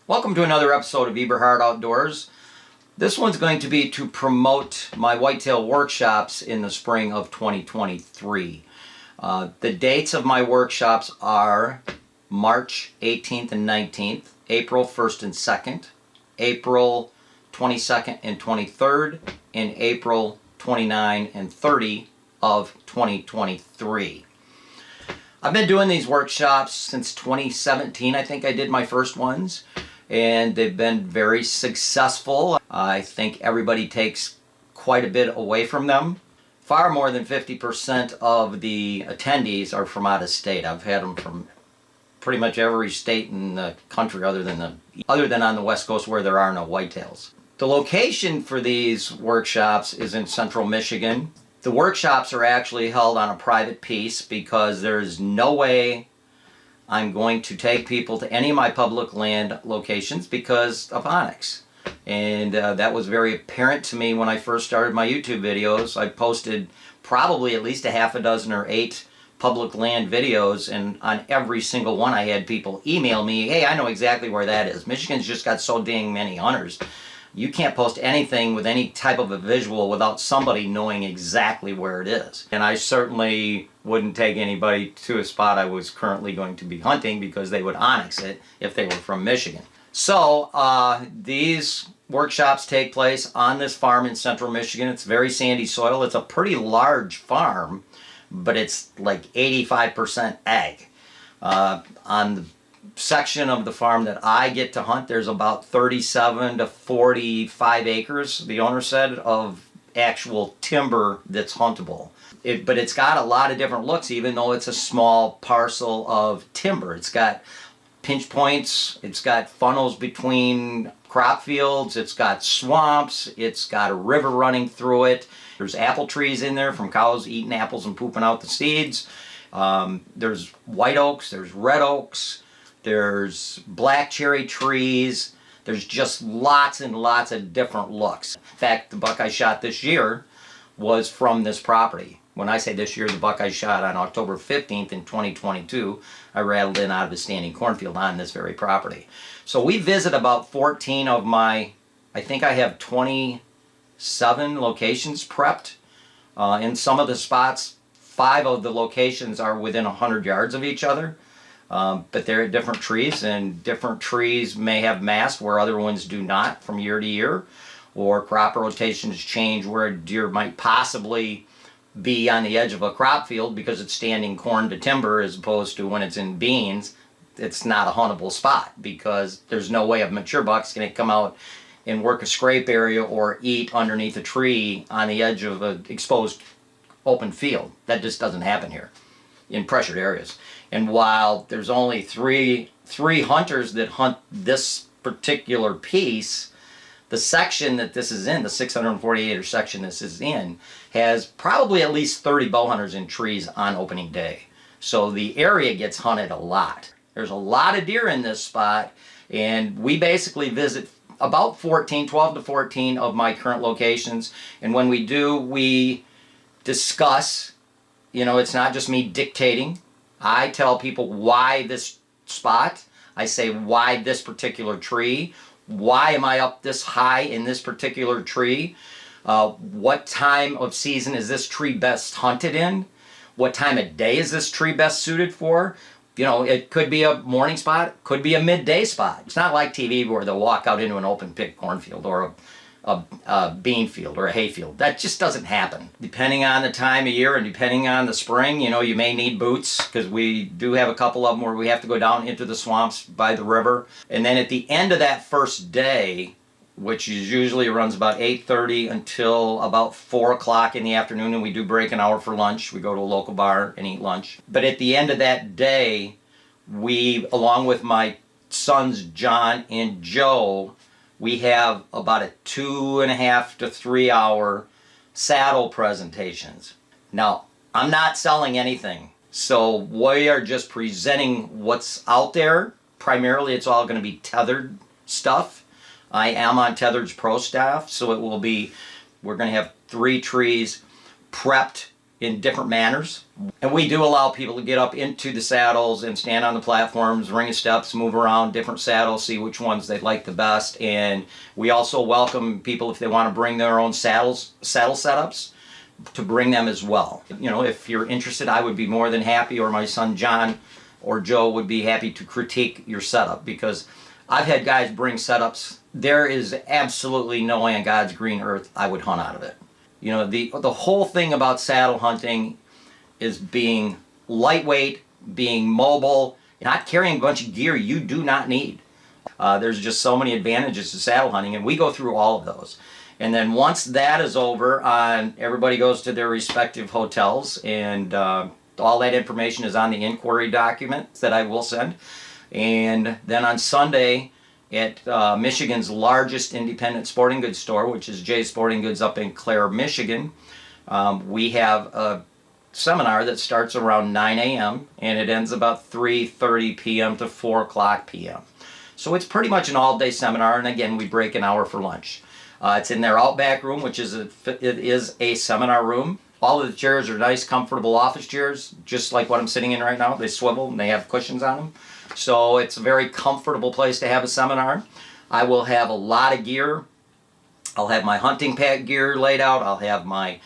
Welcome to another episode of Eberhart Outdoors. This one's going to be to promote my whitetail workshops in the spring of 2023. The dates of my workshops are March 18th and 19th, April 1st and 2nd, April 22nd and 23rd, and April 29 and 30 of 2023. I've been doing these workshops since 2017. I think I did my first ones, and they've been very successful. I think everybody takes quite a bit away from them. Far more than 50% of the attendees are from out of state. I've had them from pretty much every state in the country other than on the West Coast where there are no whitetails. The location for these workshops is in central Michigan. The workshops are actually held on a private piece because there's no way I'm going to take people to any of my public land locations because of onix. And that was very apparent to me when I first started my YouTube videos. I posted probably at least a half a dozen or 8 public land videos, and on every single one I had people email me, hey, I know exactly where that is. Michigan's just got so dang many hunters. You can't post anything with any type of a visual without somebody knowing exactly where it is. And I certainly wouldn't take anybody to a spot I was currently going to be hunting because they would onix it if they were from Michigan. So these workshops take place on this farm in central Michigan. It's very sandy soil. It's a pretty large farm, but it's like 85% ag. On the section of the farm that I get to hunt, there's about 37 to 45 acres, the owner said, of actual timber that's huntable. But it's got a lot of different looks, even though it's a small parcel of timber. It's got pinch points, it's got funnels between crop fields, it's got swamps, it's got a river running through it. There's apple trees in there from cows eating apples and pooping out the seeds. There's white oaks, there's red oaks, there's black cherry trees. There's just lots and lots of different looks. In fact, the buck I shot this year was from this property. When I say this year, the buck I shot on October 15th in 2022, I rattled in out of a standing cornfield on this very property. So we visit about 14 of my, I think I have 27 locations prepped. In some of the spots, 5 of the locations are within 100 yards of each other. But they're at different trees, and different trees may have mast where other ones do not from year to year, or crop rotations change where a deer might possibly be on the edge of a crop field because it's standing corn to timber, as opposed to when it's in beans, it's not a huntable spot because there's no way a mature buck's going to come out and work a scrape area or eat underneath a tree on the edge of an exposed open field. That just doesn't happen here in pressured areas. And while there's only three hunters that hunt this particular piece, the section that this is in, the 648 acre section this is in, has probably at least 30 bow hunters in trees on opening day. So the area gets hunted a lot. There's a lot of deer in this spot, and we basically visit about 12 to 14 of my current locations. And when we do, we discuss, it's not just me dictating. I tell people why this spot. I say why this particular tree. Why am I up this high in this particular tree? What time of season is this tree best hunted in? What time of day is this tree best suited for? It could be a morning spot, it could be a midday spot. It's not like TV where they'll walk out into an open pit cornfield or a bean field or a hay field. That just doesn't happen. Depending on the time of year and depending on the spring, you may need boots, because we do have a couple of them where we have to go down into the swamps by the river. And then at the end of that first day, which usually runs about 8:30 until about 4 o'clock in the afternoon, and we do break an hour for lunch. We go to a local bar and eat lunch. But at the end of that day, we, along with my sons John and Joe, we have about a 2.5 to 3 hour saddle presentations. Now, I'm not selling anything, so we are just presenting what's out there. Primarily, it's all going to be tethered stuff. I am on Tethered's pro staff, so we're going to have 3 trees prepped in different manners. And we do allow people to get up into the saddles and stand on the platforms, ring of steps, move around different saddles, see which ones they like the best. And we also welcome people, if they want to bring their own saddle setups, to bring them as well. You know, if you're interested, I would be more than happy, or my son John or Joe would be happy to critique your setup, because I've had guys bring setups. There is absolutely no way on God's green earth I would hunt out of it. You know, the whole thing about saddle hunting is being lightweight, being mobile, not carrying a bunch of gear you do not need. There's just so many advantages to saddle hunting, and we go through all of those. And then once that is over, everybody goes to their respective hotels, and all that information is on the inquiry document that I will send. And then on Sunday, at Michigan's largest independent sporting goods store, which is Jay's Sporting Goods up in Clare, Michigan, we have a seminar that starts around 9 a.m. and it ends about 3:30 p.m. to 4 o'clock p.m. So it's pretty much an all-day seminar, and again, we break an hour for lunch. It's in their Outback room, which is it is a seminar room. All of the chairs are nice, comfortable office chairs, just like what I'm sitting in right now. They swivel and they have cushions on them. So it's a very comfortable place to have a seminar. I will have a lot of gear. I'll have my hunting pack gear laid out. I'll have my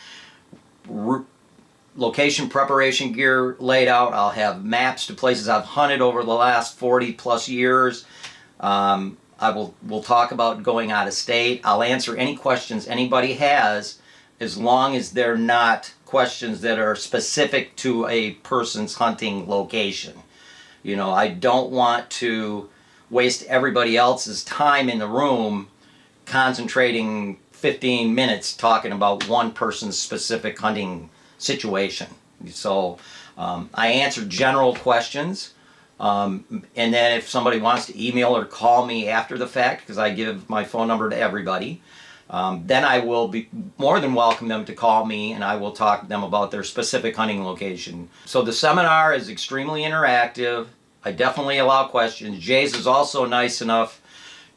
location preparation gear laid out. I'll have maps to places I've hunted over the last 40 plus years. We'll talk about going out of state. I'll answer any questions anybody has, as long as they're not questions that are specific to a person's hunting location. You know, I don't want to waste everybody else's time in the room concentrating 15 minutes talking about one person's specific hunting situation. So I answer general questions, and then if somebody wants to email or call me after the fact, because I give my phone number to everybody, then I will be more than welcome them to call me, and I will talk to them about their specific hunting location. So the seminar is extremely interactive. I definitely allow questions. Jay's is also nice enough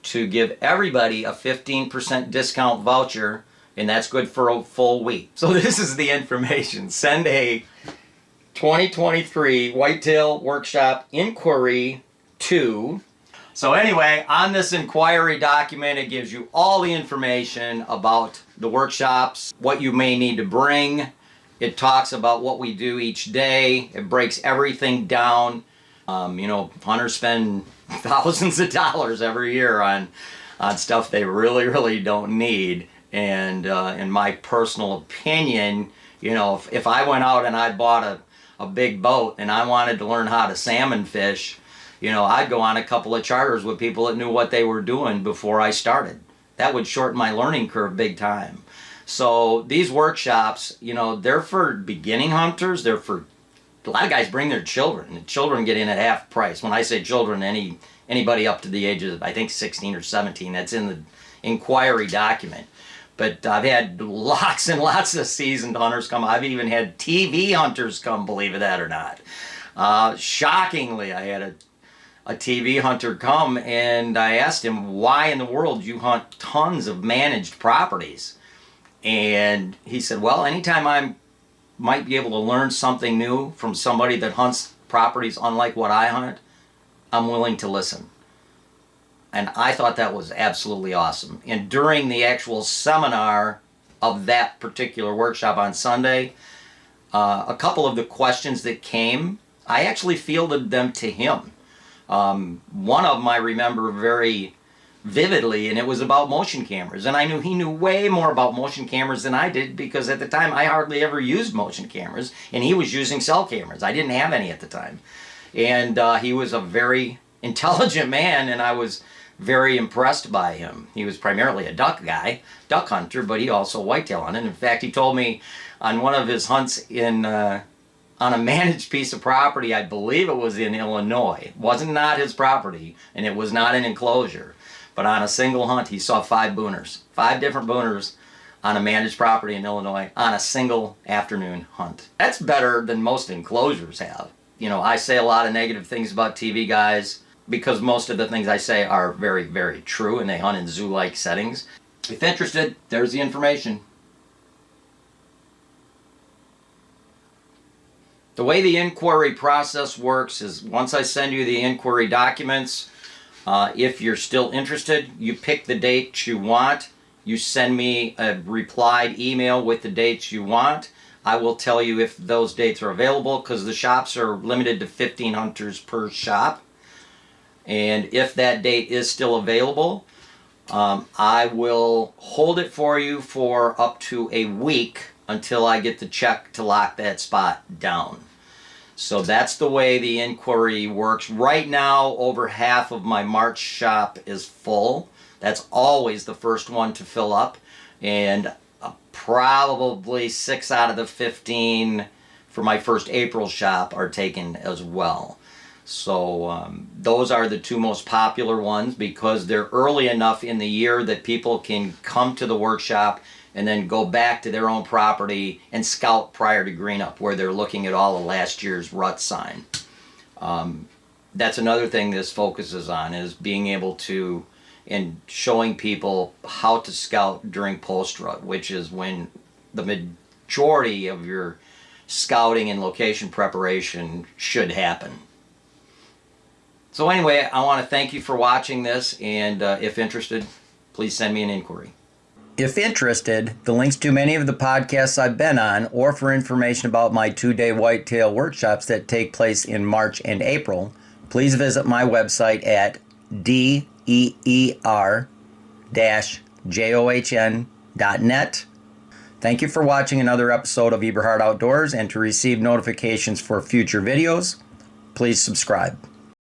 to give everybody a 15% discount voucher, and that's good for a full week. So this is the information. Send a 2023 Whitetail Workshop inquiry to... So anyway, on this inquiry document, it gives you all the information about the workshops, what you may need to bring. It talks about what we do each day. It breaks everything down. You know, hunters spend thousands of dollars every year on stuff they really, really don't need. And in my personal opinion, you know, if I went out and I bought a big boat and I wanted to learn how to salmon fish, you know, I'd go on a couple of charters with people that knew what they were doing before I started. That would shorten my learning curve big time. So these workshops, you know, they're for beginning hunters. They're for, a lot of guys bring their children. The children get in at half price. When I say children, anybody up to the age of, I think, 16 or 17. That's in the inquiry document. But I've had lots and lots of seasoned hunters come. I've even had TV hunters come, believe it that or not. Shockingly, I had a TV hunter come, and I asked him, why in the world you hunt tons of managed properties? And he said, well, anytime I might be able to learn something new from somebody that hunts properties unlike what I hunt, I'm willing to listen. And I thought that was absolutely awesome. And during the actual seminar of that particular workshop on Sunday, a couple of the questions that came, I actually fielded them to him. One of them I remember very vividly, and it was about motion cameras. And I knew he knew way more about motion cameras than I did, because at the time I hardly ever used motion cameras, and he was using cell cameras. I didn't have any at the time. And he was a very intelligent man, and I was very impressed by him. He was primarily a duck guy, duck hunter, but he also whitetail hunted. In fact, he told me on one of his hunts in on a managed piece of property, I believe it was in Illinois. It wasn't not his property, and it was not an enclosure. But on a single hunt, he saw 5 booners. 5 different booners on a managed property in Illinois on a single afternoon hunt. That's better than most enclosures have. You know, I say a lot of negative things about TV guys, because most of the things I say are very, very true, and they hunt in zoo-like settings. If interested, there's the information. The way the inquiry process works is once I send you the inquiry documents, if you're still interested, you pick the date you want. You send me a replied email with the dates you want. I will tell you if those dates are available, because the shops are limited to 15 hunters per shop. And if that date is still available, I will hold it for you for up to a week until I get the check to lock that spot down. So that's the way the inquiry works. Right now, over half of my March shop is full. That's always the first one to fill up. And probably 6 out of the 15 for my first April shop are taken as well. So those are the two most popular ones because they're early enough in the year that people can come to the workshop and then go back to their own property and scout prior to green up, where they're looking at all of last year's rut sign. That's another thing this focuses on, is being able to and showing people how to scout during post rut, which is when the majority of your scouting and location preparation should happen. So anyway, I want to thank you for watching this, and if interested, please send me an inquiry. If interested, the links to many of the podcasts I've been on, or for information about my 2-day whitetail workshops that take place in March and April, please visit my website at deer-john.net. Thank you for watching another episode of Eberhart Outdoors, and to receive notifications for future videos, please subscribe.